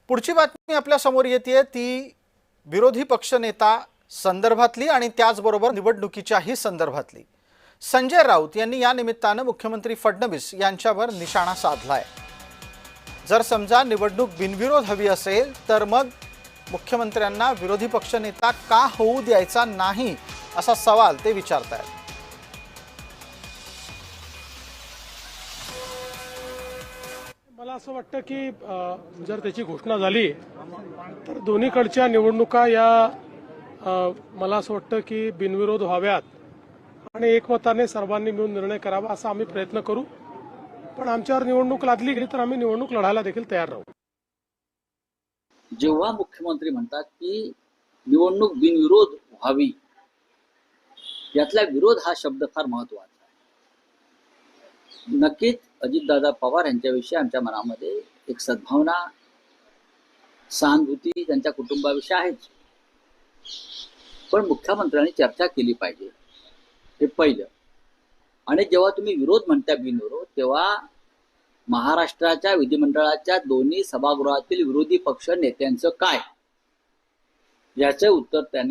पुढची बातमी आपल्या समोर येते ती विरोधी पक्षनेता संदर्भातली आणि त्याचबरोबर निवडणुकीच्याही संदर्भातली। संजय राऊत यांनी या निमित्ताने मुख्यमंत्री फडणवीस यांच्यावर निशाणा साधलाय। जर समजा निवडणूक बिनविरोध हवी असेल तर मग मुख्यमंत्र्यांना विरोधी पक्षनेता का होऊ द्यायचा नाही असा सवाल ते विचारतायत। मला असं वाटतं की जर त्याची घोषणा झाली तर दोन्हीकडच्या निवडणुका या मला असं वाटतं की बिनविरोध व्हाव्यात आणि एकमताने सर्वांनी मिळून निर्णय करावा असा आम्ही प्रयत्न करू। पण आमच्यावर निवडणूक लादली गेली तर आम्ही निवडणूक लढायला देखील तयार राहू। जेव्हा मुख्यमंत्री म्हणतात की निवडणूक बिनविरोध व्हावी, यातला विरोध हा शब्द फार महत्त्वाचा आहे। नक्कीच अजितदादा पवार यांच्याविषयी आमच्या मनामध्ये एक सद्भावना, सहानुभूती त्यांच्या कुटुंबाविषयी आहेच, पण मुख्यमंत्र्यांनी चर्चा केली पाहिजे हे पहिलं। आणि जेव्हा तुम्ही विरोध म्हणता बिनविरोध, तेव्हा महाराष्ट्राच्या विधिमंडळाच्या दोन्ही सभागृहातील विरोधी पक्ष नेत्यांचं काय, याचं उत्तर त्यांनी